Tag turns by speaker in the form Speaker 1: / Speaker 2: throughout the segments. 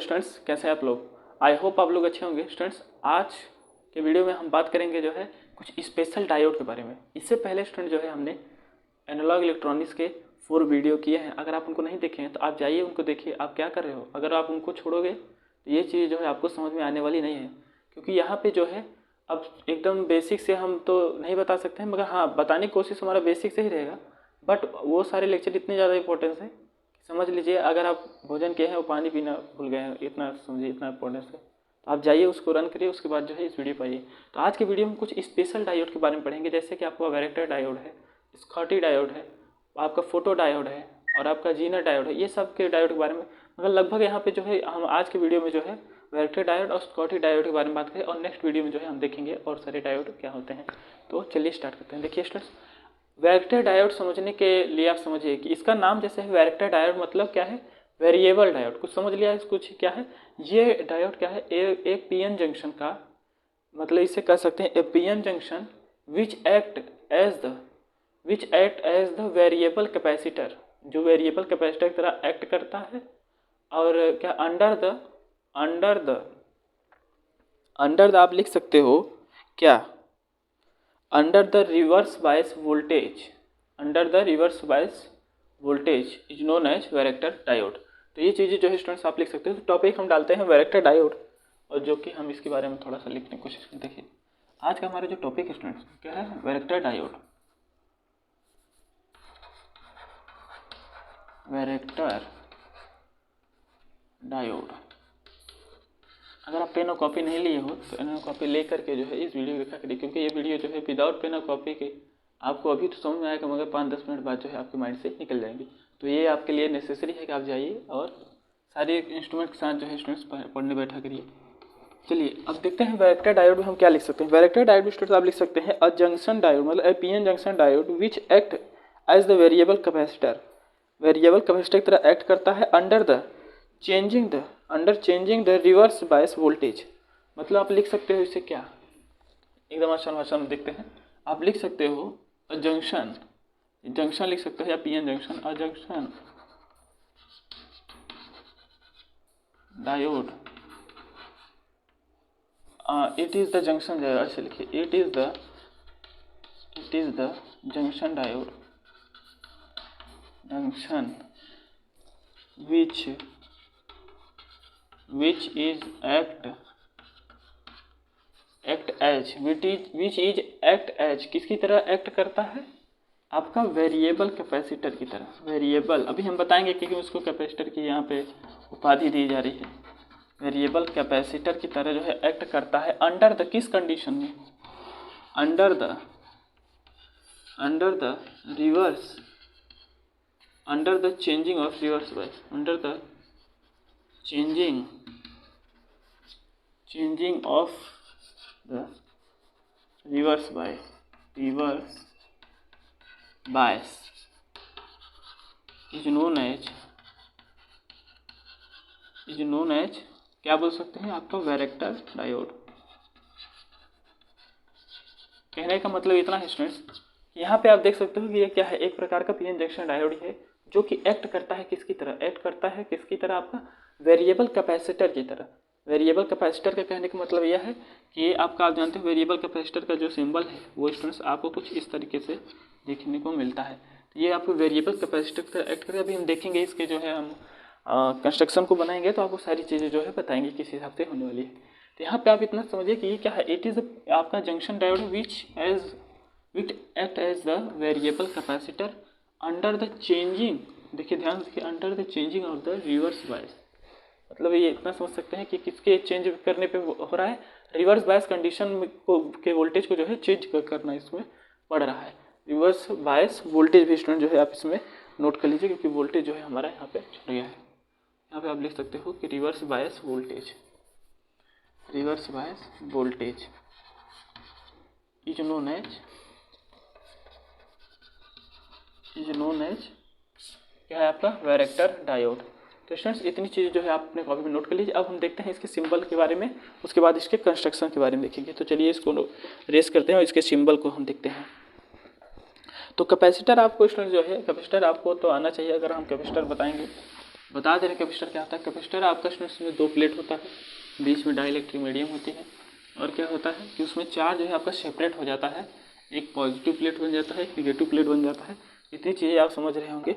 Speaker 1: Students, कैसे हैं आप लोग। आई होप आप लोग अच्छे होंगे। स्टूडेंट्स, आज के वीडियो में हम बात करेंगे जो है कुछ स्पेशल डायोड के बारे में। इससे पहले स्टूडेंट जो है हमने एनालॉग इलेक्ट्रॉनिक्स के 4 वीडियो किए हैं। अगर आप उनको नहीं देखे हैं तो आप जाइए उनको देखिए। आप क्या कर रहे हो, अगर आप उनको छोड़ोगे तो ये चीज़ जो है आपको समझ में आने वाली नहीं है, क्योंकि यहाँ पे जो है अब एकदम बेसिक से हम तो नहीं बता सकते हैं, मगर हाँ बताने की कोशिश हमारा बेसिक से ही रहेगा। बट वो सारे लेक्चर इतने ज़्यादा इंपॉर्टेंस है, समझ लीजिए। अगर आप भोजन किए हैं और पानी पीना भूल गए हैं, इतना समझिए, इतना इंपॉर्टेंस है। तो आप जाइए उसको रन करिए, उसके बाद जो है इस वीडियो पर आइए। तो आज के वीडियो में कुछ स्पेशल डायोड के बारे में पढ़ेंगे, जैसे कि आपका वैरेक्टर डायोड है, स्कॉटी डायोड है, आपका फोटो डायोड है और आपका जीनर डायोड है। ये सब के डायोड के बारे में मतलब लगभग यहाँ पे जो है हम आज के वीडियो में जो है वैरेक्टर डायोड और स्कॉटी डायोड के बारे में बात करें, और नेक्स्ट वीडियो में जो है हम देखेंगे और सारे डायोड क्या होते हैं। तो चलिए स्टार्ट करते हैं। देखिए स्टूडेंट्स, वैरेक्टर डायोड समझने के लिए आप समझिए कि इसका नाम जैसे है वैरेक्टर डायोड, मतलब क्या है, वेरिएबल डायोड। कुछ समझ लिया, कुछ क्या है ये डायोड, क्या है, एक पीएन जंक्शन का मतलब इसे कह सकते हैं a PN junction which act as the variable capacitor, जो वेरिएबल कैपेसिटर की तरह एक्ट करता है। और क्या अंडर द आप लिख सकते हो क्या, under the reverse bias voltage is known as varactor diode. तो ये चीज़ें जो है स्टूडेंट्स आप लिख सकते हो। तो टॉपिक हम डालते हैं वैरेक्टर डायोड, और जो कि हम इसके बारे में थोड़ा सा लिखने की कोशिश करते हैं। देखिए आज का हमारा जो टॉपिक है स्टूडेंट्स क्या है, वैरेक्टर डायोड। अगर आप पेन और कॉपी नहीं लिए हो तो पेन और कॉपी ले करके जो है इस वीडियो को देखा करिए, क्योंकि ये वीडियो जो है विदाउट पेन और कॉपी के आपको अभी तो समझ में आएगा, मगर 5-10 मिनट बाद जो है आपके माइंड से निकल जाएंगे। तो ये आपके लिए नेसेसरी है कि आप जाइए और सारे इंस्ट्रूमेंट के साथ जो है स्टूडेंट्स पढ़ने बैठा करिए। चलिए अब देखते हैं वैरेक्टर डायोड में हम क्या लिख सकते हैं। वैरेक्टर डायोड में स्टूडेंट्स आप लिख सकते हैं अ जंक्शन डायोड, मतलब a PN junction diode which act as the variable capacitor की तरह एक्ट करता है under changing the reverse bias voltage. मतलब आप लिख सकते हो इसे क्या, एकदम आसान भाषा में देखते हैं। आप लिख सकते हो अ जंक्शन लिख सकते हो या PN junction, a junction diode, it is the junction diode. ऐसे लिखिए, it is the junction diode, junction which is act as किसकी तरह एक्ट करता है, आपका वेरिएबल कैपेसिटर की तरह। वेरिएबल अभी हम बताएंगे क्योंकि उसको कैपेसिटर की यहाँ पे उपाधि दी जा रही है। वेरिएबल कैपेसिटर की तरह जो है एक्ट करता है अंडर द किस कंडीशन में, under the changing of reverse bias, under the changing of the reverse bias is known as क्या बोल सकते हैं, आपका वैरेक्टर डायोड। कहने का मतलब इतना है स्टूडेंट्स, यहाँ पे आप देख सकते हो कि ये क्या है, एक प्रकार का पीएन जंक्शन डायोड है जो कि एक्ट करता है किसकी तरह, आपका वेरिएबल कैपेसिटर की तरह। वेरिएबल कैपेसिटर का कहने का मतलब यह है कि आपका, आप जानते हो वेरिएबल कैपेसिटर का जो सिंबल है वो स्टूडेंट्स आपको कुछ इस तरीके से देखने को मिलता है। तो ये आपको वेरिएबल कैपेसिटर की तरह एक्ट करेगा। अभी हम देखेंगे इसके जो है हम कंस्ट्रक्शन को बनाएंगे तो आपको सारी चीज़ें जो है बताएंगे किस हिसाब से होने वाली है। तो यहाँ पे आप इतना समझिए कि ये क्या है, इट इज़ आपका junction diode which act as the variable capacitor under the changing, देखिए ध्यान से, under the changing of the reverse bias. मतलब ये इतना समझ सकते हैं कि किसके चेंज करने पे हो रहा है, रिवर्स बायस कंडीशन को के वोल्टेज को जो है चेंज करना इसमें पड़ रहा है। रिवर्स बायस वोल्टेज भी स्टूडेंट जो है आप इसमें नोट कर लीजिए, क्योंकि वोल्टेज जो है हमारा यहाँ पे चल गया है। यहाँ पे आप लिख सकते हो कि reverse bias voltage is known as क्या है, आपका वैरेक्टर डायोड। तो स्टूडेंट्स इतनी चीज़ जो है आप अपने कॉपी में नोट कर लीजिए। अब हम देखते हैं इसके सिंबल के बारे में, उसके बाद इसके कंस्ट्रक्शन के बारे में देखेंगे। तो चलिए इसको रेस करते हैं और इसके सिंबल को हम देखते हैं। तो कैपेसिटर आपको स्टूडेंट जो है, कैपेसिटर आपको तो आना चाहिए। अगर हम कैपेसिटर बताएंगे बता दे रहे कैपेसिटर क्या होता है। कैपेसिटर आपका स्टूडेंट्स में 2 प्लेट होता है, बीच में डाइलेक्ट्रिक मीडियम होती है, और क्या होता है कि उसमें चार्ज जो है आपका सेपरेट हो जाता है, एक पॉजिटिव प्लेट बन जाता है, एक निगेटिव प्लेट बन जाता है। इतनी चीज़ें आप समझ रहे होंगे।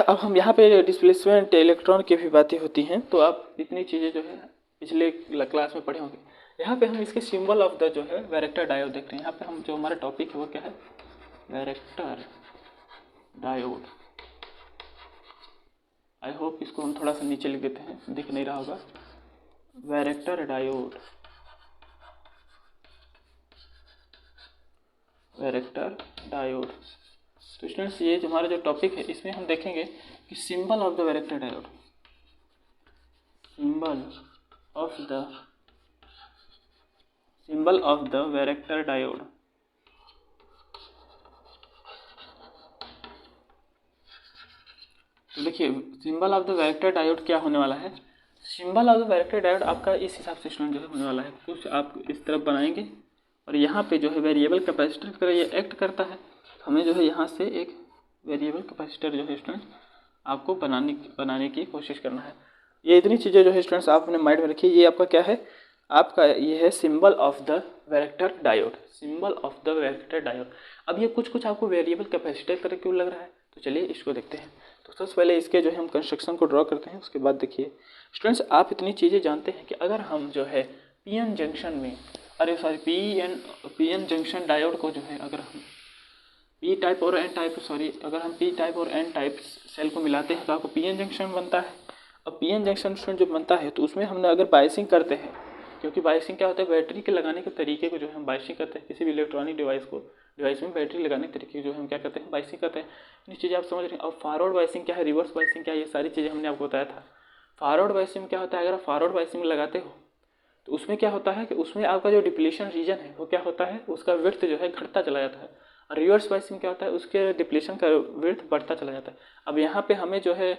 Speaker 1: अब हम यहाँ पे डिस्प्लेसमेंट इलेक्ट्रॉन की भी बातें होती हैं, तो आप इतनी चीज़ें जो है पिछले क्लास में पढ़े होंगे। यहाँ पे हम इसके सिंबल ऑफ द जो है वैरेक्टर डायोड देख रहे हैं। यहाँ पे हम जो हमारा टॉपिक है वो क्या है, वैरेक्टर डायोड। आई होप इसको हम थोड़ा सा नीचे लिख देते हैं, दिख नहीं रहा होगा। Varactor diode, varactor diode. तो स्टूडेंट्स ये जो हमारा जो टॉपिक है इसमें हम देखेंगे कि symbol of the varactor diode, symbol of the varactor diode. तो देखिए symbol of the varactor diode क्या होने वाला है। Symbol of the varactor diode आपका इस हिसाब से स्टूडेंट जो है होने वाला है, कुछ आप इस तरफ बनाएंगे और यहाँ पे जो है वेरिएबल कैपेसिटर की तरह ये एक्ट करता है। हमें जो है यहाँ से एक वेरिएबल कैपेसिटर जो है स्टूडेंट आपको बनाने की कोशिश करना है। ये इतनी चीज़ें जो है स्टूडेंट्स आप अपने माइंड में रखिए। ये आपका क्या है, आपका ये है symbol of the varactor diode, symbol of the varactor diode. अब ये कुछ आपको वेरिएबल कैपेसिटर की तरह क्यों लग रहा है, तो चलिए इसको देखते हैं। तो सबसे पहले इसके जो है हम कंस्ट्रक्शन को ड्रॉ करते हैं। उसके बाद देखिए स्टूडेंट्स आप इतनी चीज़ें जानते हैं कि अगर हम जो है पीएन जंक्शन में पीएन जंक्शन डायोड को जो है अगर हम पी टाइप और एन टाइप सेल को मिलाते हैं तो आपको पीएन जंक्शन बनता है। अब पीएन जंक्शन जो बनता है तो उसमें हमने अगर बायसिंग करते हैं, क्योंकि बायसिंग क्या होता है, बैटरी के लगाने के तरीके को जो है हम बायसिंग करते हैं। किसी भी इलेक्ट्रॉनिक डिवाइस में बैटरी लगाने के तरीके जो हम क्या करते हैं, बायसिंग करते हैं। ये चीज़ें आप समझ रहे हैं। अब फॉरवर्ड बायसिंग क्या है, रिवर्स बायसिंग क्या है, ये सारी चीज़ें हमने आपको बताया था। फॉरवर्ड बायसिंग क्या होता है, अगर आप फॉरवर्ड बायसिंग लगाते हो तो उसमें क्या होता है कि उसमें आपका जो डिप्लीशन रीजन है वो क्या होता है, उसका विड्थ जो है घटता चला जाता है। और रिवर्स बायसिंग क्या होता है, उसके डिप्लीशन का विड्थ बढ़ता चला जाता है। अब यहाँ पे हमें जो है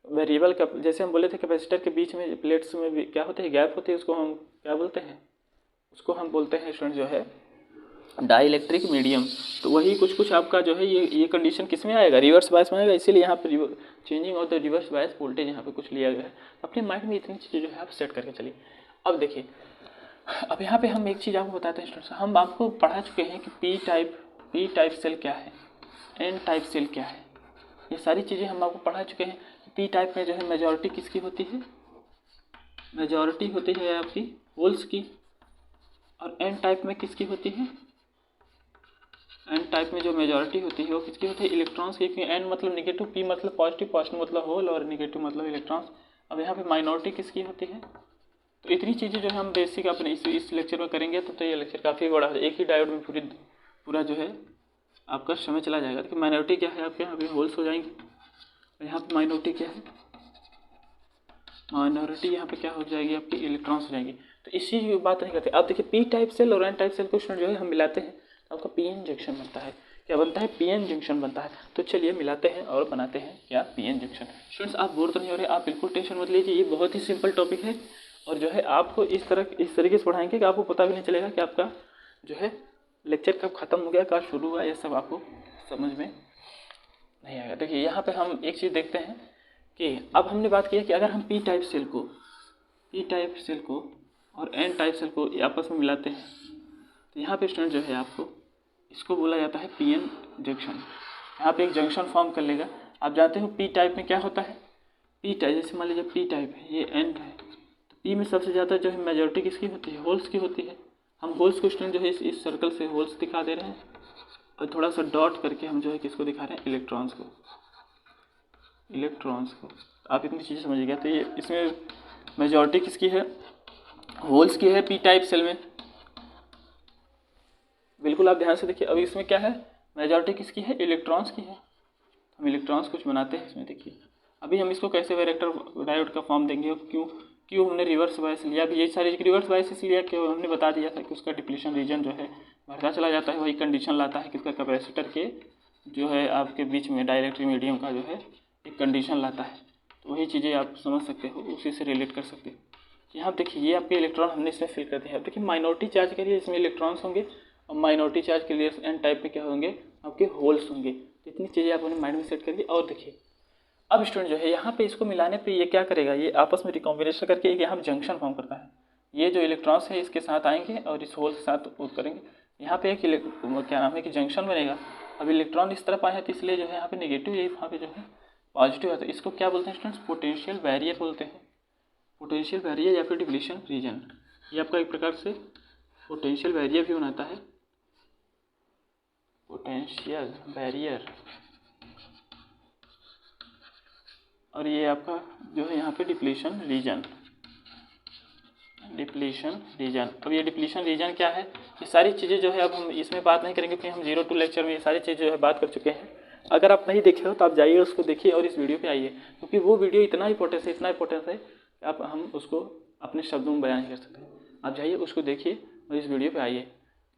Speaker 1: वेरिएबल का, जैसे हम बोले थे कैपेसिटर के बीच में प्लेट्स में भी क्या होते हैं, गैप होती है, उसको हम क्या बोलते हैं, उसको हम बोलते हैं स्टूडेंट जो है डाइलेक्ट्रिक मीडियम। तो वही कुछ आपका जो है ये कंडीशन किस में आएगा, रिवर्स बायस में आएगा। इसीलिए यहाँ पे changing of the reverse bias voltage यहाँ पे कुछ लिया गया है। अपने माइंड में इतनी चीज़ें जो है आप सेट करके चलिए। अब देखिए, अब यहाँ पे हम एक चीज़ आपको बताते हैं स्टूडेंट्स, हम आपको पढ़ा चुके हैं कि पी टाइप सेल क्या है, एन टाइप सेल क्या है, ये सारी चीज़ें हम आपको पढ़ा चुके हैं। पी टाइप में जो है मेजॉरिटी किसकी होती है, मेजॉरिटी होती है आपकी होल्स की। और एन टाइप में किसकी होती है, एन टाइप में जो मेजॉरिटी होती है वो किसकी होती है, इलेक्ट्रॉन्स की। एन मतलब निगेटिव, पी मतलब पॉजिटिव, पॉजिटिव मतलब होल और निगेटिव मतलब इलेक्ट्रॉन्स। अब यहाँ पे माइनॉरिटी किसकी होती है। तो इतनी चीज़ें जो है हम बेसिक अपने इस लेक्चर में करेंगे तो ये लेक्चर काफ़ी बड़ा है। एक ही डायोड में पूरा जो है आपका समय चला जाएगा। देखिए माइनॉरिटी क्या है आपके यहाँ पे होल्स हो जाएंगे, यहाँ पे माइनॉरिटी क्या है, माइनॉरिटी यहाँ पे क्या हो जाएगी आपकी, इलेक्ट्रॉन्स हो जाएंगी। तो इस चीज़ की बात नहीं करते। अब देखिए पी टाइप सेल और एन टाइप सेल को जो है हम मिलाते हैं तो आपका पीएन जंक्शन बनता है। क्या बनता है, पीएन जंक्शन बनता है। तो चलिए मिलाते हैं और बनाते हैं क्या, पीएन जंक्शन। स्टूडेंट्स आप बोर तो नहीं हो रहे, आप बिल्कुल टेंशन मत लीजिए, ये बहुत ही सिंपल टॉपिक है। और जो है आपको इस तरीके से पढ़ाएंगे कि आपको पता भी नहीं चलेगा कि आपका जो है लेक्चर कब ख़त्म हो गया, कब शुरू हुआ, ये सब आपको समझ में नहीं आएगा। देखिए यहाँ पे हम एक चीज़ देखते हैं कि अब हमने बात की है कि अगर हम पी टाइप सेल को और एन टाइप सेल को आपस में मिलाते हैं तो यहाँ पे स्टूडेंट जो है आपको इसको बोला जाता है पीएन जंक्शन। यहाँ पे एक जंक्शन फॉर्म कर लेगा। आप जानते हो पी टाइप में क्या होता है, पी टाइप जैसे मान लीजिए पी टाइप है, ये एन है, तो पी में सबसे ज़्यादा जो है मेजॉरिटी किसकी होती है, होल्स की होती है। हम होल्स को स्टूडेंट जो है इस सर्कल से होल्स दिखा दे रहे हैं और थोड़ा सा डॉट करके हम जो है किसको दिखा रहे हैं, इलेक्ट्रॉन्स को। आप इतनी चीज़ें समझिएगा। तो ये इसमें मेजॉरिटी किसकी है, होल्स की है पी टाइप सेल में, बिल्कुल आप ध्यान से देखिए। अब इसमें क्या है, मेजॉरिटी किसकी है, इलेक्ट्रॉन्स की है। हम इलेक्ट्रॉन्स कुछ बनाते हैं इसमें। देखिए अभी हम इसको कैसे वैरेक्टर डायोड का फॉर्म देंगे, क्यों हमने रिवर्स बायस लिया। अभी ये सारी रिवर्स बायस इसलिए कि हमने बता दिया था कि उसका डिप्लीशन रीजन जो है बढ़ता चला जाता है। वही कंडीशन लाता है कि इसका कैपेसिटर के जो है आपके बीच में डाइलेक्ट्रिक मीडियम का जो है एक कंडीशन लाता है। तो वही चीज़ें आप समझ सकते हो, उसी से रिलेट कर सकते हो। यहाँ देखिए ये आपके इलेक्ट्रॉन हमने इसमें फिल कर दिया है। देखिए माइनॉरिटी चार्ज के लिए इसमें इलेक्ट्रॉन्स होंगे और माइनॉरिटी चार्ज के लिए एन टाइप में क्या होंगे, आपके होल्स होंगे। तो इतनी चीज़ें आप अपने माइंड में सेट करिए। और देखिए अब स्टूडेंट जो है यहाँ पे इसको मिलाने पे ये क्या करेगा, ये आपस में रिकॉम्बिनेशन करके एक यहाँ जंक्शन फॉर्म करता है। ये जो इलेक्ट्रॉन्स है इसके साथ आएंगे और इस होल के साथ वो करेंगे, यहाँ पे एक क्या नाम है कि जंक्शन बनेगा। अब इलेक्ट्रॉन इस तरफ आए हैं तो इसलिए जो है यहाँ पे नेगेटिव, ये यहाँ पे जो है पॉजिटिव है। तो इसको क्या बोलते हैं स्टूडेंट्स, पोटेंशियल बैरियर बोलते हैं। पोटेंशियल बैरियर या फिर डिप्लीशन रीजन, ये आपका एक प्रकार से पोटेंशियल बैरियर भी बनाता है। पोटेंशियल बैरियर, और ये आपका जो है यहाँ पे डिप्लीशन रीजन। डिप्लीशन रीजन, अब ये डिप्लीशन रीजन क्या है, ये सारी चीज़ें जो है अब हम इसमें बात नहीं करेंगे क्योंकि हम 02 लेक्चर में ये सारी चीज़ें जो है बात कर चुके हैं। अगर आप नहीं देखे हो तो आप जाइए उसको देखिए और इस वीडियो पे आइए, क्योंकि वो वीडियो इतना इंपॉर्टेंस है, इतना इंपॉर्टेंस है कि आप हम उसको अपने शब्दों में बयान नहीं कर सकते। आप जाइए उसको देखिए और इस वीडियो पर आइए।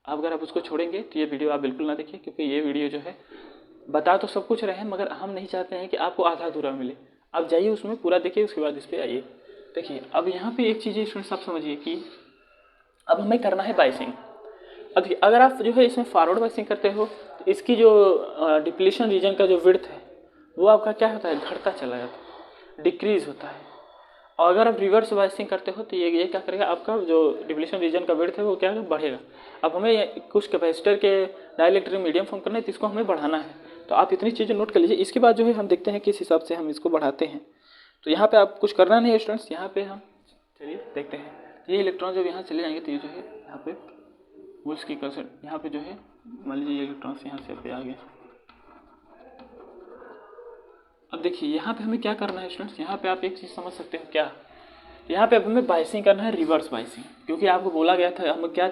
Speaker 1: अब अगर आप उसको छोड़ेंगे तो ये वीडियो आप बिल्कुल ना देखिए, क्योंकि ये वीडियो जो है बता तो सब कुछ रहे हैं मगर हम नहीं चाहते हैं कि आपको आधा अधूरा मिले। आप जाइए उसमें पूरा देखिए, उसके बाद इस पर आइए। देखिए अब यहाँ पे एक चीज़ स्टूडेंट्स आप समझिए कि अब हमें करना है बाइसिंग। अब अगर आप जो है इसमें फॉरवर्ड बाइसिंग करते हो तो इसकी जो डिप्लीशन रीजन का जो विड्थ है वो आपका क्या होता है, घटता चला जाता है, डिक्रीज होता है। और अगर आप रिवर्स बाइसिंग करते हो तो ये क्या करेगा, आपका जो डिप्लीशन रीजन का विड्थ है वो क्या बढ़ेगा। अब हमें कुछ कैपेसिटर के डाइलेक्ट्रिक मीडियम फॉर्म करना है तो इसको हमें बढ़ाना है। तो आप इतनी चीज़ें नोट कर लीजिए। इसके बाद जो है हम देखते हैं किस हिसाब से हम इसको बढ़ाते हैं। तो यहाँ पे आप कुछ करना नहीं है स्टूडेंट्स, यहाँ पे हम चलिए देखते हैं। ये इलेक्ट्रॉन जब यहाँ चले जाएंगे तो ये जो है यहाँ पे होल्स की कसर, यहाँ पे जो है मान लीजिए ये इलेक्ट्रॉन्स यहाँ से पे आ गए। अब देखिए यहाँ पे हमें क्या करना है स्टूडेंट्स, यहाँ पे आप एक चीज़ समझ सकते हो क्या, यहाँ पे अब हमें बाइसिंग करना है, रिवर्स बाइसिंग। क्योंकि आपको बोला गया था हम क्या,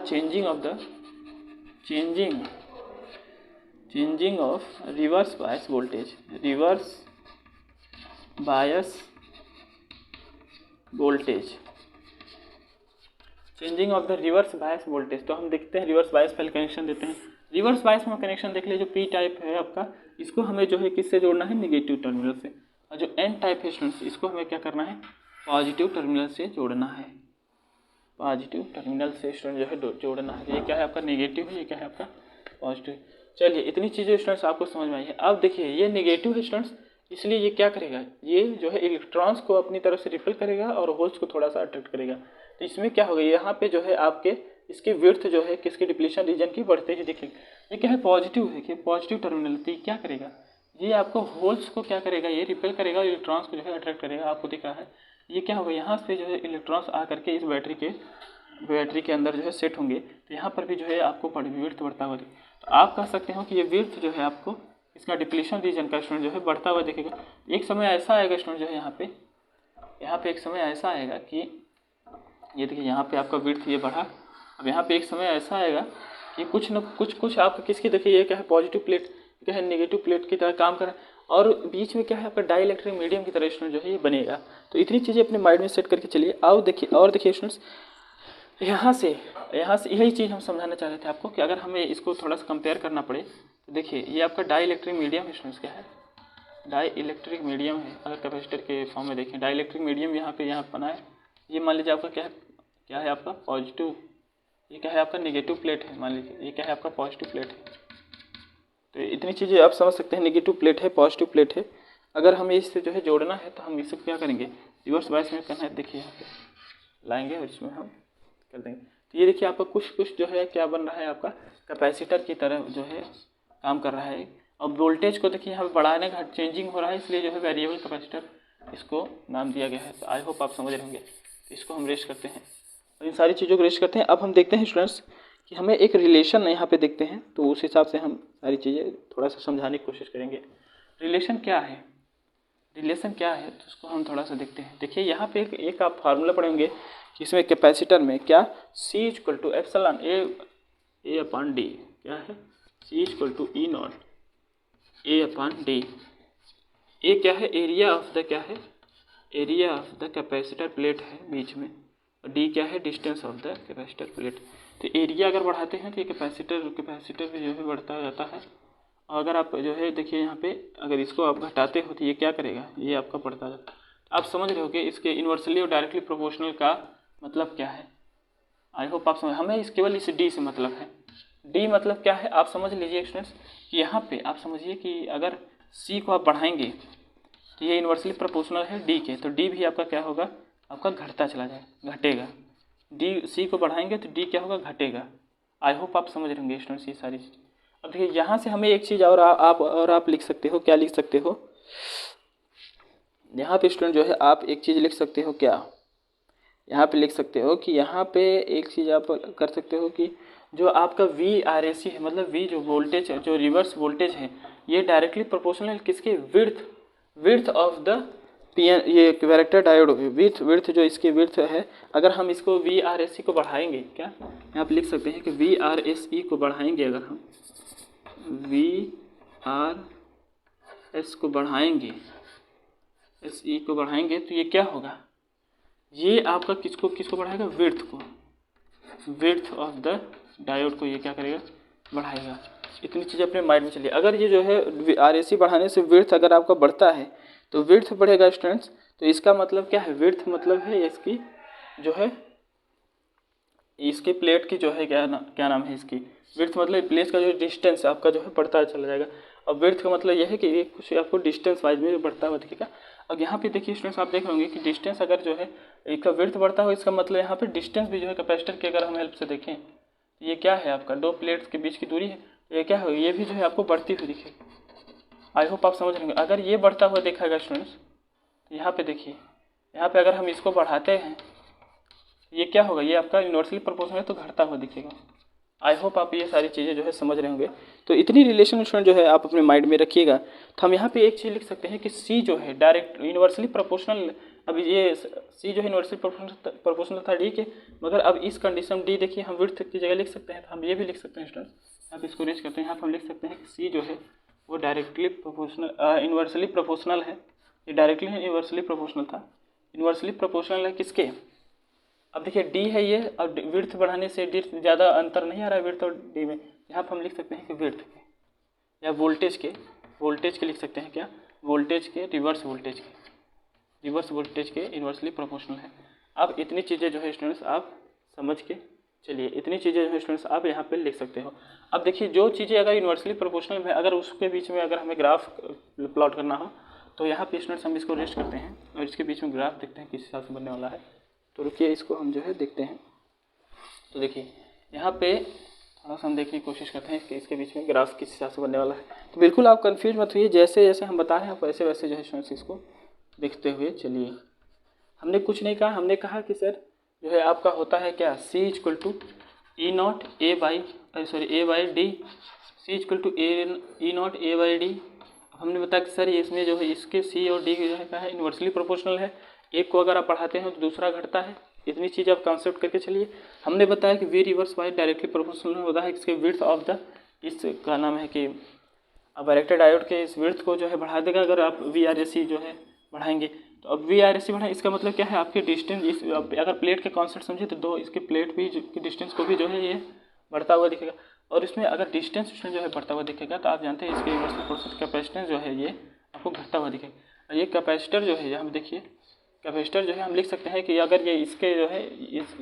Speaker 1: changing of reverse bias voltage, reverse bias voltage, changing of the reverse bias voltage. तो हम देखते हैं रिवर्स बायस पहले कनेक्शन देते हैं। रिवर्स बायस में कनेक्शन देख लीजिए, जो पी टाइप है आपका, इसको हमें जो है किससे जोड़ना है, नेगेटिव टर्मिनल से। और जो एन टाइप है स्टूडेंट्स, इसको हमें क्या करना है, पॉजिटिव टर्मिनल से जोड़ना है। पॉजिटिव टर्मिनल से स्टूडेंट जो है जोड़ना है। ये क्या है आपका नेगेटिव है, ये क्या है आपका पॉजिटिव। चलिए इतनी चीज़ें स्टूडेंट्स आपको समझ में आई है। अब देखिए ये नेगेटिव है स्टूडेंट्स, इसलिए ये क्या करेगा, ये जो है इलेक्ट्रॉन्स को अपनी तरफ से रिपेल करेगा और होल्स को थोड़ा सा अट्रैक्ट करेगा। तो इसमें क्या होगा, यहाँ पे जो है आपके इसकी विड्थ जो है किसकी, डिप्लीशन रीजन की बढ़ते ही दिखेगी। ये क्या है, पॉजिटिव है कि पॉजिटिव टर्मिनल, तो क्या करेगा, ये आपको होल्स को क्या करेगा, ये रिपेल करेगा और इलेक्ट्रॉन्स को जो है अट्रैक्ट करेगा। आपको दिख रहा है ये क्या होगा, यहाँ से जो है इलेक्ट्रॉन्स आ करके इस बैटरी के अंदर जो है सेट होंगे। तो यहाँ पर भी जो है आपको विड्थ बढ़ता हुआ दिखेगा। तो आप कह सकते हो कि ये विड्थ जो है आपको इसका डिप्लीशन रीजन का स्टूडेंट जो है बढ़ता हुआ दिखेगा। एक समय ऐसा आएगा स्टूडेंट जो है यहाँ पे एक समय ऐसा आएगा कि ये देखिए यहाँ पे आपका विड्थ ये बढ़ा। अब यहाँ पे एक समय ऐसा आएगा कि कुछ न कुछ आपका किसकी, देखिए ये क्या है, पॉजिटिव प्लेट, क्या है नेगेटिव प्लेट की तरह काम करे और बीच में क्या है आपका डाइलेक्ट्रिक मीडियम की तरह स्टूडेंट जो है ये बनेगा। तो इतनी चीज़ें अपने माइंड में सेट करके चलिए। आओ देखिए और देखिए स्टूडेंट्स, यहाँ से यही चीज़ हम समझाना चाह रहे थे आपको कि अगर हमें इसको थोड़ा सा कंपेयर करना पड़े तो देखिए ये आपका डाई इलेक्ट्रिक मीडियम है स्टूडेंट्स, क्या है, डाई इलेक्ट्रिक मीडियम है। अगर कैपेसिटर के फॉर्म में देखें डाई इलेक्ट्रिक मीडियम यहाँ बना है। ये मान लीजिए आपका क्या है आपका पॉजिटिव, ये क्या है आपका नेगेटिव प्लेट है, मान लीजिए ये क्या है आपका पॉजिटिव प्लेट है। तो इतनी चीज़ें आप समझ सकते हैं, नेगेटिव प्लेट है, पॉजिटिव प्लेट है। अगर हमें इससे जो है जोड़ना है तो हम इसे क्या करेंगे, रिवर्स बायस में करना है। देखिए यहाँ पे लाएंगे और इसमें हम कर देंगे। तो ये देखिए आपका कुछ जो है क्या बन रहा है, आपका कैपेसिटर की तरह जो है काम कर रहा है। और वोल्टेज को देखिए यहाँ पे बढ़ाने का चेंजिंग हो रहा है, इसलिए जो है वेरिएबल कैपेसिटर इसको नाम दिया गया है। तो आई होप आप समझ रहे होंगे। तो इसको हम रेस्ट करते हैं और इन सारी चीज़ों को रेस्ट करते हैं। अब हम देखते हैं स्टूडेंट्स कि हमें एक रिलेशन यहाँ पे देखते हैं, तो उस हिसाब से हम सारी चीज़ें थोड़ा सा समझाने की कोशिश करेंगे। रिलेशन क्या है, तो उसको हम थोड़ा सा देखते हैं। देखिए यहाँ पे एक आप फार्मूला पढ़ेंगे कि इसमें कैपेसिटर में क्या, C = एप्सिलॉन A/D, क्या है, C = E0 A/D। ए क्या है, area of the capacitor plate है बीच में, और डी क्या है, distance of the capacitor plate. तो एरिया अगर बढ़ाते हैं तो ये कैपेसिटर भी जो है बढ़ता जाता है। और अगर आप जो है देखिए यहाँ पे अगर इसको आप घटाते हो तो ये क्या करेगा, ये आपका बढ़ता जाता है। आप समझ रहे हो कि इसके इन्वर्सली और डायरेक्टली प्रोपोर्शनल का मतलब क्या है। आई होप आप समझ, हमें केवल इस डी से मतलब है। डी मतलब क्या है आप समझ लीजिए स्टूडेंट्स, यहाँ पे आप समझिए कि अगर सी को आप बढ़ाएंगे तो ये इन्वर्सली प्रोपोर्शनल है डी के, तो डी भी आपका क्या होगा, आपका घटता चला जाएगा, घटेगा। डी सी को बढ़ाएंगे तो डी क्या होगा, घटेगा। आई होप आप समझ रहे होंगे स्टूडेंट्स ये सारी चीज़। अब देखिए यहाँ से हमें एक चीज़ और आप लिख सकते हो, क्या लिख सकते हो यहाँ पे स्टूडेंट जो है, आप एक चीज़ लिख सकते हो, क्या यहाँ पे लिख सकते हो कि यहाँ पे एक चीज़ आप कर सकते हो कि जो आपका VRAC है, मतलब V जो वोल्टेज है, जो रिवर्स वोल्टेज है, ये डायरेक्टली प्रोपोर्शनल किसके, विड्थ ऑफ द PN, ये वैरेक्टर डायोड विड्थ जो इसकी विड्थ है, अगर हम इसको VRAC को बढ़ाएंगे, क्या यहाँ पे लिख सकते हैं कि VRSE को बढ़ाएंगे, अगर हम VRS को बढ़ाएंगे, SE को बढ़ाएंगे, तो ये क्या होगा, ये आपका किसको बढ़ाएगा, विड्थ ऑफ द डायोड को ये क्या करेगा, बढ़ाएगा। इतनी चीज़ अपने माइंड में चलिए। अगर ये जो है RAC बढ़ाने से विड्थ अगर आपका बढ़ता है तो विड्थ बढ़ेगा स्टूडेंट्स, तो इसका मतलब क्या है, विड्थ मतलब है इसकी जो है, इसके प्लेट की जो है क्या नाम है इसकी, विड्थ मतलब प्लेट का जो डिस्टेंस आपका जो है बढ़ता चला जाएगा। और विड्थ का मतलब यह है कि ये कुछ आपको डिस्टेंस वाइज में बढ़ता हुआ दिखेगा। अब यहाँ पे देखिए स्टूडेंट्स, आप देख होंगे कि डिस्टेंस अगर जो है इसका विड्थ बढ़ता हो, इसका मतलब यहाँ पे डिस्टेंस भी जो है कैपेसिटर की अगर हम हेल्प से देखें, ये क्या है आपका, दो प्लेट्स के बीच की दूरी है, ये क्या है, ये भी जो है आपको बढ़ती हुई दिखेगी। आई होप आप समझ रहे होंगे। अगर ये बढ़ता हुआ दिखेगा स्टूडेंट्स, तो यहाँ पे देखिए, यहाँ पे अगर हम इसको बढ़ाते हैं, ये क्या होगा, ये आपका यूनिवर्सली प्रोपोर्शनल है तो घटता हुआ दिखेगा। आई होप आप ये सारी चीज़ें जो है समझ रहे होंगे। तो इतनी रिलेशन स्टूडेंट जो है आप अपने माइंड में रखिएगा। तो हम यहाँ पे एक चीज़ लिख सकते हैं कि सी जो है डायरेक्ट यूनिवर्सली प्रोपोर्शनल, अब ये सी जो है यूनिवर्सली प्रोपोर्शनल था डी के, मगर अब इस कंडीशन डी देखिए हम विड्थ की जगह लिख सकते हैं, तो हम ये भी लिख सकते हैं स्टूडेंट, आप इसको रेज करते हैं, यहाँ पर हम लिख सकते हैं कि सी जो है वो डायरेक्टली प्रोपोर्शनल यूनिवर्सली प्रोपोर्शनल है, ये डायरेक्टली यूनिवर्सली प्रोपोर्शनल था, यूनिवर्सली प्रोपोर्शनल है किसके, अब देखिए डी है ये, अब विड्थ बढ़ाने से डी ज़्यादा अंतर नहीं आ रहा है विड्थ और डी में, यहाँ पर हम लिख सकते हैं कि विड्थ के या वोल्टेज के लिख सकते हैं, क्या वोल्टेज के रिवर्स वोल्टेज के इन्वर्सली प्रोपोर्शनल है। अब इतनी चीज़ें जो है स्टूडेंट्स आप समझ के चलिए, इतनी चीज़ें जो है स्टूडेंट्स आप यहाँ पे लिख सकते हो। अब देखिए जो चीज़ें अगर यूनिवर्सली प्रोपोर्शनल है, अगर उसके बीच में अगर हमें ग्राफ प्लॉट करना हो, तो यहाँ पे स्टूडेंट्स हम इसको रेस्ट करते हैं और इसके बीच में ग्राफ देखते हैं किस हिसाब से बनने वाला है। तो रुकिए, इसको हम जो है देखते हैं। तो देखिए यहाँ पे थोड़ा सा हम देखने की कोशिश करते हैं कि इसके बीच में ग्राफ किस हिसाब से बनने वाला है। तो बिल्कुल आप कंफ्यूज मत होइए, जैसे जैसे हम बता रहे हैं आप वैसे वैसे जो है स्टूडेंट्स इसको देखते हुए चलिए। हमने कुछ नहीं कहा, हमने कहा कि सर जो है आपका होता है क्या, C equal to E nought A by D, C equal to E nought A by D. हमने बताया कि सर ये इसमें जो है इसके C और D जो है क्या है, इन्वर्सली प्रोपोर्शनल है, एक को अगर आप बढ़ाते हैं तो दूसरा घटता है। इतनी चीज़ आप कॉन्सेप्ट करके चलिए। हमने बताया कि V रिवर्स वाई डायरेक्टली प्रोपोर्शनल होता है इसके विड्थ ऑफ द, इसका नाम है कि अब वैरेक्टर डायोड के इस विड्थ को जो है बढ़ा देगा अगर आप VRAC जो है बढ़ाएंगे। तो अब VRAC बढ़ाएं, इसका मतलब क्या है, आपके डिस्टेंस इस अगर प्लेट के कॉन्सेप्ट समझे तो दो इसके प्लेट भी की डिस्टेंस को भी जो है ये बढ़ता हुआ दिखेगा। और इसमें अगर डिस्टेंस जो है बढ़ता हुआ दिखेगा तो आप जानते हैं इसके इन्वर्सली प्रोपोर्शनल कैपेसिटेंस जो है ये आपको घटता हुआ दिखेगा। और ये कैपेसिटर जो है यहाँ पे देखिए, कैपेसिटर जो है हम लिख सकते हैं कि अगर ये इसके जो है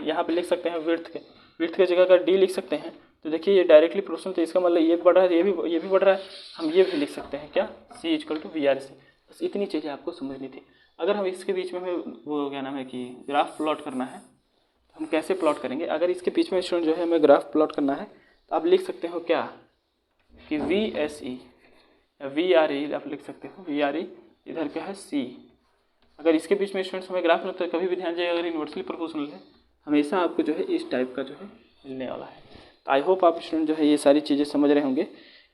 Speaker 1: यहाँ पे लिख सकते हैं विड्थ के जगह अगर डी लिख सकते हैं, तो देखिए ये डायरेक्टली प्रोपोर्शनल, तो इसका मतलब ये बढ़ रहा है, ये भी बढ़ रहा है, हम ये भी लिख सकते हैं क्या, C इक्वल टू VRAC। बस इतनी चीज़ें आपको समझनी थी। अगर हम इसके बीच में हमें वो क्या नाम है कि ग्राफ प्लॉट करना है, तो हम कैसे प्लॉट करेंगे, अगर इसके बीच में स्टूडेंट जो है हमें ग्राफ प्लॉट करना है तो आप लिख सकते हो क्या कि VSE या VRE आप लिख सकते हो, VRE इधर क्या है C। अगर इसके बीच में स्टूडेंट्स हमें ग्राफ तो कभी भी ध्यान जाए, अगर इन्वर्सली प्रोपोर्शनल है हमेशा आपको जो है इस टाइप का जो है मिलने वाला है। तो आई होप आप स्टूडेंट जो है ये सारी चीज़ें समझ रहे होंगे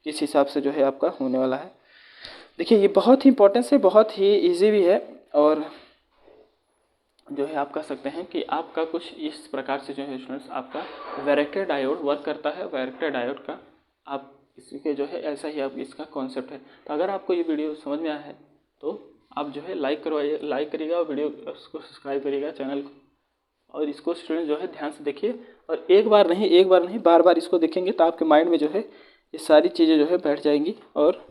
Speaker 1: किस हिसाब से जो है आपका होने वाला है। देखिए ये बहुत ही इंपॉर्टेंस है, बहुत ही इजी भी है, और जो है आप कह सकते हैं कि आपका कुछ इस प्रकार से जो है स्टूडेंट्स आपका वैरेक्टर डायोड वर्क करता है। वैरेक्टर डायोड का आप इसके जो है ऐसा ही आप इसका कॉन्सेप्ट है। तो अगर आपको ये वीडियो समझ में आया है तो आप जो है लाइक करिएगा और वीडियो को सब्सक्राइब करिएगा चैनल को, और इसको स्टूडेंट जो है ध्यान से देखिए, और एक बार नहीं बार बार इसको देखेंगे तो आपके माइंड में जो है ये सारी चीज़ें जो है बैठ जाएंगी। और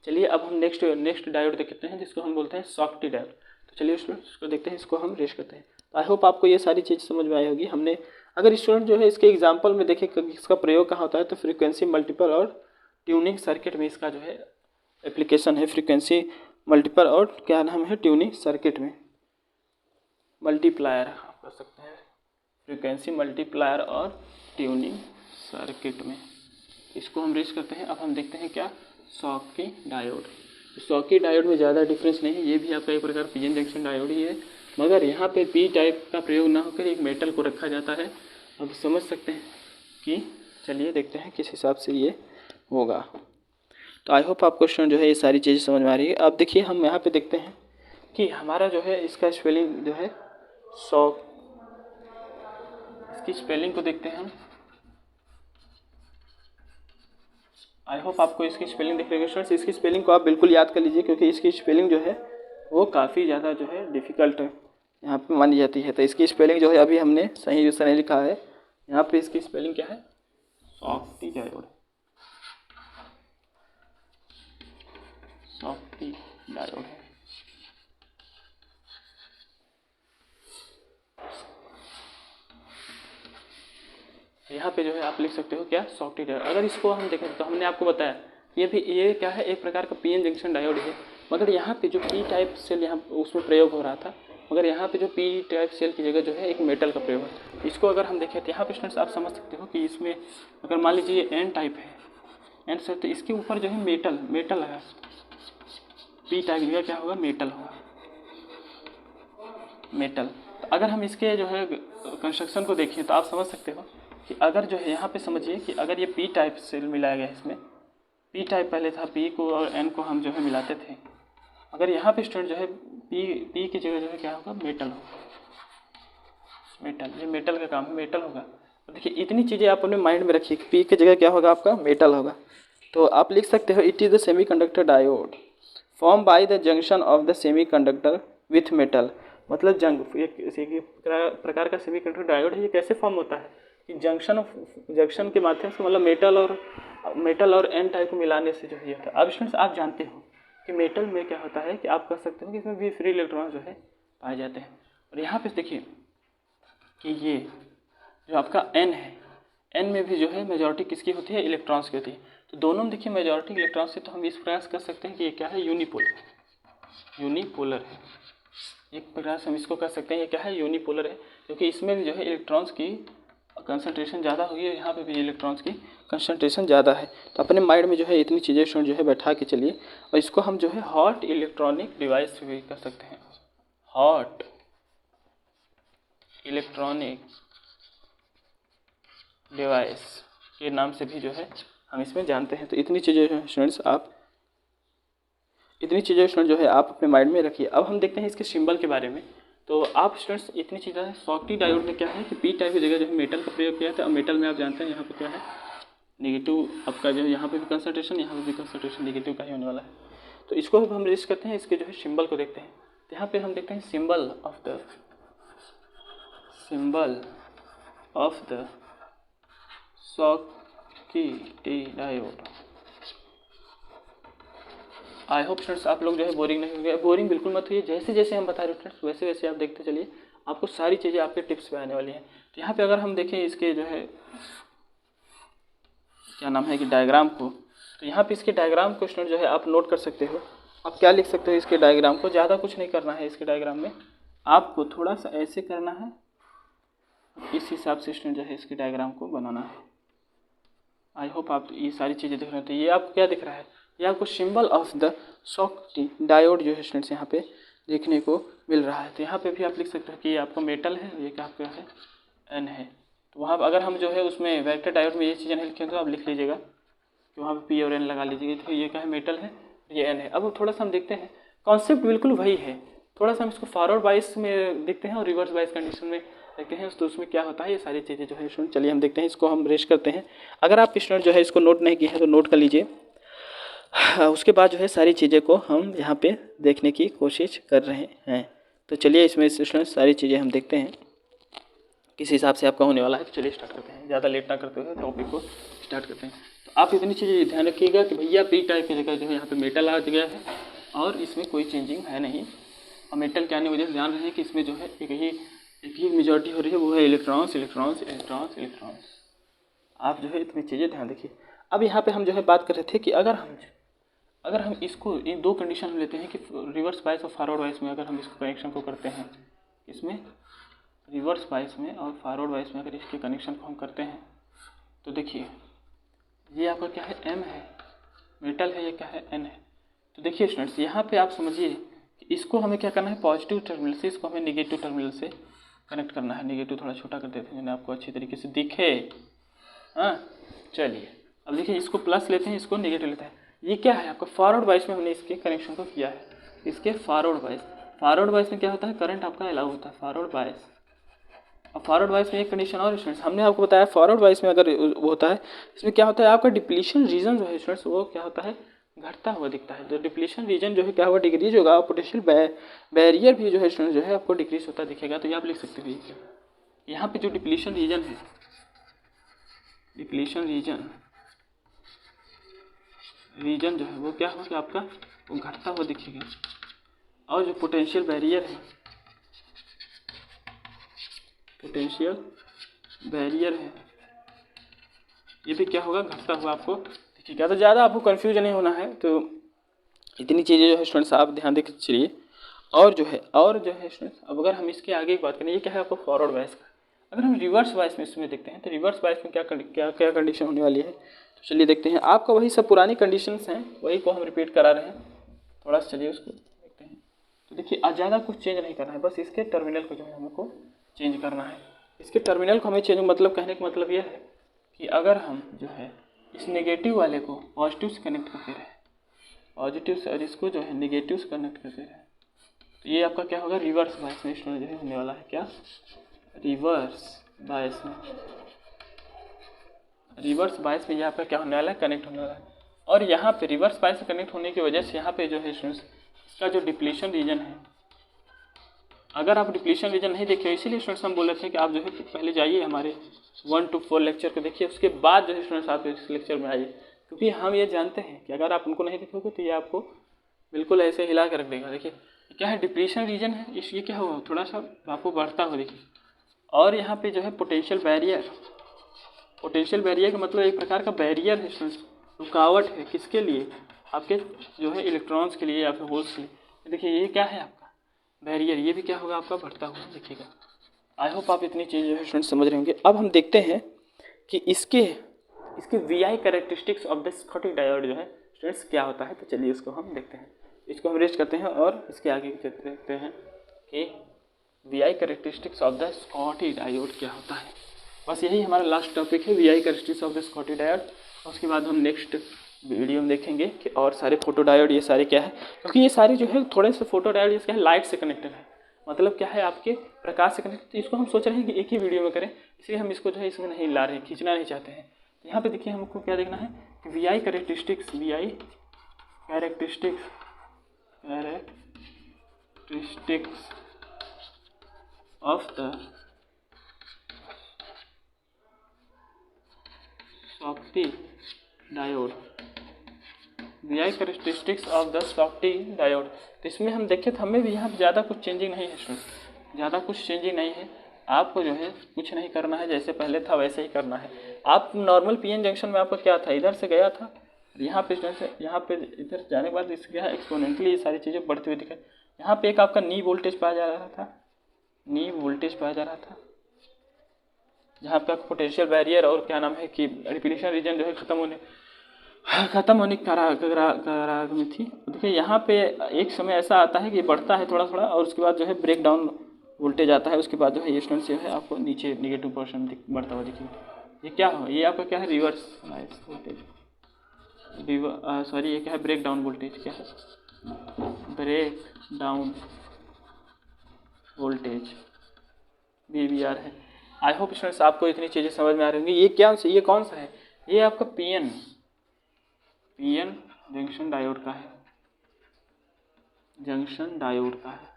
Speaker 1: चलिए अब हम नेक्स्ट डायोड देखते हैं जिसको हम बोलते हैं शॉटकी डायोड। तो चलिए स्टूडेंट इसको देखते हैं, इसको हम रेस करते हैं। तो आई होप आपको ये सारी चीज़ समझ में आई होगी। हमने अगर स्टूडेंट जो है इसके एग्जाम्पल में देखें इसका प्रयोग कहाँ होता है, तो फ्रीक्वेंसी मल्टीपल और ट्यूनिंग सर्किट में इसका जो है एप्लीकेशन है। फ्रीक्वेंसी मल्टीपल और क्या नाम है ट्यूनिंग सर्किट में, मल्टीप्लायर आप कर सकते हैं, फ्रीक्वेंसी मल्टीप्लायर और ट्यूनिंग सर्किट में इसको हम रीच करते हैं। अब हम देखते हैं क्या, शॉकी डायोड। शॉकी डायोड में ज़्यादा डिफरेंस नहीं है, ये भी आपका एक प्रकार पीएन जंक्शन डायोड ही है, मगर यहाँ पे पी टाइप का प्रयोग ना होकर एक मेटल को रखा जाता है। अब समझ सकते हैं कि चलिए देखते हैं किस हिसाब से ये होगा। तो आई होप आपको स्टूडेंट जो है ये सारी चीज़ें समझ में आ रही है। अब देखिए हम यहाँ पे देखते हैं कि हमारा जो है इसका स्पेलिंग जो है इसकी स्पेलिंग को देखते हैं हम। आई होप आपको इसकी स्पेलिंग दिख रही है स्टूडेंट्स। इसकी स्पेलिंग को आप बिल्कुल याद कर लीजिए, क्योंकि इसकी स्पेलिंग जो है वो काफ़ी ज़्यादा जो है डिफ़िकल्ट यहाँ पे मानी जाती है। तो इसकी स्पेलिंग जो है अभी हमने सही यूज़र ने लिखा है, यहाँ पे इसकी स्पेलिंग क्या है, शॉकी डायोड, शॉकी डायोड है। यहाँ पे जो है आप लिख सकते हो क्या, शॉकी डायोड। अगर इसको हम देखें तो हमने आपको बताया ये क्या है, एक प्रकार का पीएन जंक्शन डायोड है, मगर यहाँ पे जो पी टाइप सेल यहाँ उसमें प्रयोग हो रहा था, मगर यहाँ पे जो पी टाइप सेल की जगह जो है एक मेटल का प्रयोग है। इसको अगर हम देखें तो यहाँ पे स्टूडेंट्स आप समझ सकते हो कि इसमें अगर मान लीजिए एन टाइप है, एन से तो इसके ऊपर जो है मेटल है, पी टाइप की जगह क्या होगा, मेटल होगा, मेटल। तो अगर हम इसके जो है कंस्ट्रक्शन को देखें तो आप समझ सकते हो कि अगर जो है यहाँ पे समझिए कि अगर ये पी टाइप सेल मिलाया गया है, इसमें पी टाइप पहले था, पी को और एन को हम जो है मिलाते थे, अगर यहाँ पे स्टूडेंट जो है पी की जगह जो है क्या होगा, मेटल होगा, मेटल, ये मेटल का काम है, मेटल होगा। तो देखिए इतनी चीज़ें आप अपने माइंड में रखिए, पी की जगह क्या होगा आपका, मेटल होगा। तो आप लिख सकते हो it is the semiconductor diode form by the junction of the semiconductor with metal. मतलब एक प्रकार का सेमीकंडक्टर डायोड है। ये कैसे फॉर्म होता है कि जंक्शन के माध्यम से, मतलब मेटल और एन टाइप को मिलाने से जो है होता है। अब स्टूडेंट्स आप जानते हो कि मेटल में क्या होता है कि आप कह सकते हो कि इसमें भी फ्री इलेक्ट्रॉन जो है पाए जाते हैं। और यहाँ पे देखिए कि ये जो आपका एन है, एन में भी जो है मेजॉरिटी किसकी होती है, इलेक्ट्रॉन्स की होती है। तो दोनों में देखिए मेजॉरिटी इलेक्ट्रॉन्स से, तो हम इस प्रकार से कर सकते हैं कि ये क्या है, यूनिपोलर है। एक प्रकार से हम इसको कह सकते हैं ये क्या है, यूनिपोलर है, क्योंकि इसमें भी जो है इलेक्ट्रॉन्स की कंसंट्रेशन ज़्यादा होगी और यहाँ पे भी इलेक्ट्रॉन्स की कंसंट्रेशन ज़्यादा है। तो अपने माइंड में जो है इतनी चीज़ें जो है बैठा के चलिए, और इसको हम जो है हॉट इलेक्ट्रॉनिक डिवाइस भी कर सकते हैं, हॉट इलेक्ट्रॉनिक डिवाइस के नाम से भी जो है हम इसमें जानते हैं। तो इतनी चीज़ें जो है स्टूडेंट्स जो है आप अपने माइंड में रखिए। अब हम देखते हैं इसके सिंबल के बारे में। तो आप स्टूडेंट्स इतनी चीज़ें, शॉकी डायोड में क्या है कि पी टाइप की जगह जो है मेटल का प्रयोग किया था, और मेटल में आप जानते हैं यहाँ पे क्या है, नेगेटिव आपका जो है यहाँ पे भी कंसंट्रेशन, यहाँ पे भी कंसंट्रेशन नेगेटिव का ही होने वाला है। तो इसको हम रेस्ट करते हैं, इसके जो है सिंबल को देखते हैं। तो यहाँ पे हम देखते हैं symbol of the Schottky diode. I hope students आप लोग जो है बोरिंग नहीं होंगे, बोरिंग बिल्कुल मत होइए। जैसे जैसे हम बता रहे हैं स्टूडेंट्स वैसे वैसे आप देखते चलिए, आपको सारी चीज़ें आपके टिप्स पे आने वाली हैं। तो यहाँ पे अगर हम देखें इसके जो है क्या नाम है कि डायग्राम को, तो यहाँ पे इसके डायग्राम को स्टूडेंट जो है आप नोट कर सकते हो। आप क्या लिख सकते हो इसके डायग्राम को, ज़्यादा कुछ नहीं करना है इसके डायग्राम में, आपको थोड़ा सा ऐसे करना है, इस हिसाब से स्टूडेंट जो है इसके डायग्राम को बनाना है। आई होप आप ये सारी चीज़ें देख रहे थे। ये आपको क्या दिख रहा है, ये आपको symbol of the Schottky diode जो है स्टूडेंट्स यहाँ पे देखने को मिल रहा है। तो यहाँ पे भी आप लिख सकते हो कि ये आपका मेटल है, ये क्या आपका है, एन है। तो वहाँ अगर हम जो है उसमें वेक्टर डायोड में ये चीज़ें नहीं लिखें तो आप लिख लीजिएगा कि वहाँ पे पी और एन लगा लीजिएगा। तो ये क्या है, मेटल है, ये एन है। अब थोड़ा सा हम देखते हैं, कॉन्सेप्ट बिल्कुल वही है, थोड़ा सा हम इसको फॉरवर्ड बाइस में देखते हैं और रिवर्स बाइस कंडीशन में देखते हैं। तो उसमें क्या होता है, ये सारी चीज़ें जो है स्टूडेंट चलिए हम देखते हैं, इसको हम रेस्ट करते हैं। अगर आप स्टूडेंट जो है इसको नोट नहीं किए हैं तो नोट कर लीजिए। उसके बाद जो है सारी चीज़ें को हम यहाँ पे देखने की कोशिश कर रहे हैं। तो चलिए इसमें स्टूडेंट सारी चीज़ें हम देखते हैं किस हिसाब से आपका होने वाला है। तो चलिए स्टार्ट करते हैं, ज़्यादा लेट ना करते हुए टॉपिक को स्टार्ट करते हैं। तो आप इतनी चीज़ें ध्यान रखिएगा कि भैया पी टाइप की जगह जो है यहाँ पे मेटल आ गया है और इसमें कोई चेंजिंग है नहीं। और मेटल के आने की वजह से ध्यान रखें कि इसमें जो है एक ही मेजॉरिटी हो रही है, वो है इलेक्ट्रॉन्स। आप जो है इतनी चीज़ें ध्यान रखिए। अब यहाँ पे हम जो है बात कर रहे थे कि अगर अगर हम इसको इन दो कंडीशन हम लेते हैं कि रिवर्स बायस और फॉरवर्ड बायस में अगर हम इसको कनेक्शन को करते हैं, इसमें रिवर्स बायस में और फॉरवर्ड बायस में अगर इसके कनेक्शन को हम करते हैं तो देखिए ये आपका क्या है, एम है, मेटल है, ये क्या है, एन है। तो देखिए स्टूडेंट्स यहाँ पे आप समझिए कि इसको हमें क्या करना है, पॉजिटिव टर्मिनल से इसको हमें निगेटिव टर्मिनल से कनेक्ट करना है। निगेटिव थोड़ा छोटा कर देते हैं जिन्हें आपको अच्छी तरीके से दिखे। हाँ चलिए अब देखिए इसको प्लस लेते हैं, इसको निगेटिव लेते हैं। ये क्या है आपका फॉरवर्ड बायस में हमने इसके कनेक्शन को किया है, इसके फॉरवर्ड बायस में क्या होता है, करंट आपका अलाउ होता है फॉरवर्ड बायस। अब फॉरवर्ड बायस में एक कंडीशन और स्टूडेंट्स हमने आपको बताया, फॉरवर्ड बायस में अगर वो होता है इसमें क्या होता है, आपका डिप्लीशन रीजन जो है स्टूडेंट्स वो क्या होता है, घटता हुआ दिखता है। तो डिप्लीशन रीजन जो है क्या होगा, डिक्रीज होगा। पोटेंशियल बैरियर भी जो है स्टूडेंट जो है आपको डिक्रीज होता दिखेगा। तो ये आप लिख सकते हो यहाँ पे जो डिप्लीशन रीजन है, डिप्लीशन रीजन जो है वो क्या होगा आपका, वो घटता हुआ दिखेगा। और जो पोटेंशियल बैरियर है, ये भी क्या होगा, घटता हुआ आपको दिखेगा। तो ज़्यादा आपको कन्फ्यूजन नहीं होना है, तो इतनी चीज़ें जो है स्टूडेंट्स आप ध्यान देकर चलिए। और जो है स्टूडेंट्स अब अगर हम इसके आगे की बात करें, ये क्या है आपको फॉरवर्ड बायस का। अगर हम रिवर्स बायस में इसमें देखते हैं तो रिवर्स बायस में क्या कंडीशन होने वाली है, तो चलिए देखते हैं। आपको वही सब पुरानी कंडीशंस हैं, वही को हम रिपीट करा रहे हैं। थोड़ा सा चलिए उसको देखते हैं। तो देखिए आज ज़्यादा कुछ चेंज नहीं करना है, बस इसके टर्मिनल को जो है हमको चेंज करना है। इसके टर्मिनल को हमें चेंज, मतलब कहने का मतलब ये है कि अगर हम जो है इस नेगेटिव वाले को पॉजिटिव से कनेक्ट करते रहे, पॉजिटिव से, और इसको जो है नेगेटिव से कनेक्ट करते रहे, तो ये आपका क्या होगा, रिवर्स बायस में स्टूडेंट जो है होने वाला है। क्या, रिवर्स बायस में ये आपका क्या होने वाला है, कनेक्ट होने वाला है। और यहाँ पे रिवर्स बायस से कनेक्ट होने की वजह से यहाँ पे जो है स्टूडेंट्स इसका जो डिप्लीशन रीजन है, अगर आप डिप्लीशन रीजन नहीं देखे, इसीलिए स्टूडेंट्स हम बोले थे कि आप जो है पहले जाइए हमारे 1 to 4 लेक्चर को देखिए, उसके बाद जो है स्टूडेंट्स आप इस लेक्चर में आइए। क्योंकि हम ये जानते हैं कि अगर आप उनको नहीं देखोगे तो ये आपको बिल्कुल ऐसे हिला कर रख देगा। देखिए क्या है, डिप्लीशन रीजन है, ये क्या होगा, थोड़ा सा आपको बढ़ता हुआ देखिए। और यहाँ पे जो है पोटेंशियल बैरियर का मतलब एक प्रकार का बैरियर है स्टूडेंट्स, रुकावट है, किसके लिए, आपके जो है इलेक्ट्रॉन्स के लिए या फिर होल्स के लिए। देखिए ये क्या है आपका बैरियर, ये भी क्या होगा आपका बढ़ता हुआ देखिएगा। आई होप आप इतनी चीज़ जो है स्टूडेंट्स समझ रहे होंगे। अब हम देखते हैं कि इसके VI characteristics of the Schottky diode जो है स्टूडेंट्स क्या होता है। तो चलिए उसको हम देखते हैं, इसको हम रेस्ट करते हैं और इसके आगे देखते हैं कि VI characteristics of the Schottky diode क्या होता है। बस यही हमारा लास्ट टॉपिक है, VI characteristics of the Schottky diode. उसके बाद हम नेक्स्ट वीडियो में देखेंगे कि और सारे फोटो डायोड ये सारे क्या है, क्योंकि ये सारे जो है थोड़े से फोटो डायोड ये क्या है, लाइट से कनेक्टेड है, मतलब क्या है आपके प्रकाश से कनेक्टेड। तो इसको हम सोच रहे हैं कि एक ही वीडियो में करें, इसलिए हम इसको जो है इसमें नहीं ला रहे हैं, खींचना नहीं चाहते हैं। तो यहाँ पे देखिए हमको क्या देखना है कि VI characteristics of the Schottky diode, VI characteristics of the Schottky diode. तो इसमें हम देखें तो हमें भी यहाँ ज़्यादा कुछ चेंजिंग नहीं है स्टूडेंट, ज़्यादा कुछ चेंजिंग नहीं है। आपको जो है कुछ नहीं करना है, जैसे पहले था वैसे ही करना है। आप नॉर्मल PN जंक्शन में आपका क्या था, इधर से गया था, यहाँ पे यहाँ पे इधर जाने के बाद इसके यहाँ एक्सपोनेंटली ये सारी चीज़ें बढ़ती हुई दिखाई। यहाँ पे एक आपका नी वोल्टेज पाया जा रहा था, जहाँ पे आपका पोटेंशियल बैरियर और क्या नाम है कि डिप्लीशन रीजन जो है खत्म होने की कगार में थी। देखिए यहाँ पे एक समय ऐसा आता है कि बढ़ता है थोड़ा थोड़ा, और उसके बाद जो है ब्रेक डाउन वोल्टेज आता है। उसके बाद जो है ये स्टूडेंट जो है आपको नीचे निगेटिव पोर्शन बढ़ता हुआ दिखेगा। ये क्या हो, ये आपका क्या है, रिवर्स वोल्टेज, सॉरी ये क्या है, ब्रेक डाउन वोल्टेज, क्या है, ब्रेक डाउन वोल्टेज BBR है। आई होप स्टूडेंट्स आपको इतनी चीज़ें समझ में आ रही होंगी। ये कौन सा है, ये आपका PN जंक्शन डायोड का है,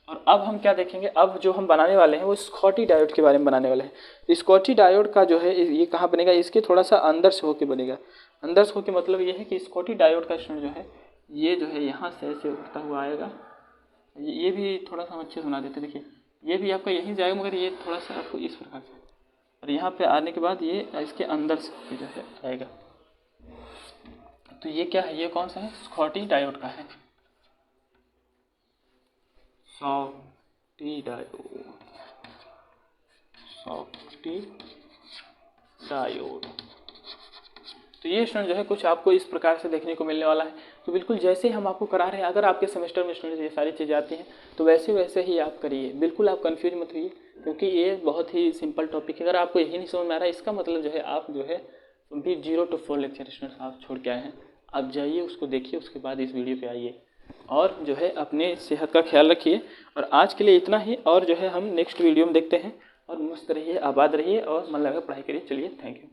Speaker 1: और अब हम क्या देखेंगे, अब जो हम बनाने वाले हैं वो स्कॉटी डायोड के बारे में बनाने वाले हैं। स्कॉटी डायोड का जो है ये कहाँ बनेगा, इसके थोड़ा सा अंदर से होके बनेगा। अंदर से होके मतलब ये है कि स्कॉटी डायोड का स्टूडेंट जो है ये जो है यहाँ से ऐसे उठता हुआ आएगा। ये भी थोड़ा सा हम अच्छे सुना देते, देखिए ये भी आपका यहीं जाएगा, मगर ये थोड़ा सा आपको इस प्रकार से, और यहाँ पे आने के बाद ये इसके अंदर से जो है आएगा। तो ये क्या है, ये कौन सा है, स्कॉटी डायोड का है, शॉर्टी डायोड, शॉर्टी डायोड। तो ये स्टूडेंट जो है कुछ आपको इस प्रकार से देखने को मिलने वाला है। तो बिल्कुल जैसे हम आपको करा रहे हैं, अगर आपके सेमेस्टर में स्टूडेंट ये सारी चीज़ें आती हैं तो वैसे वैसे ही आप करिए, बिल्कुल आप कंफ्यूज मत होइए, क्योंकि ये बहुत ही सिंपल टॉपिक है। अगर आपको यही नहीं समझ में आ रहा है, इसका मतलब जो है आप जो है भी 0 to 4 लेक्चर स्टूडेंट्स आप छोड़ के आए हैं। आप जाइए, उसको देखिए, उसके बाद इस वीडियो पे आइए और जो है अपने सेहत का ख्याल रखिए। और आज के लिए इतना ही, और जो है हम नेक्स्ट वीडियो में देखते हैं। और मस्त रहिए, आबाद रहिए और मन लगा पढ़ाई करिए। चलिए, थैंक यू।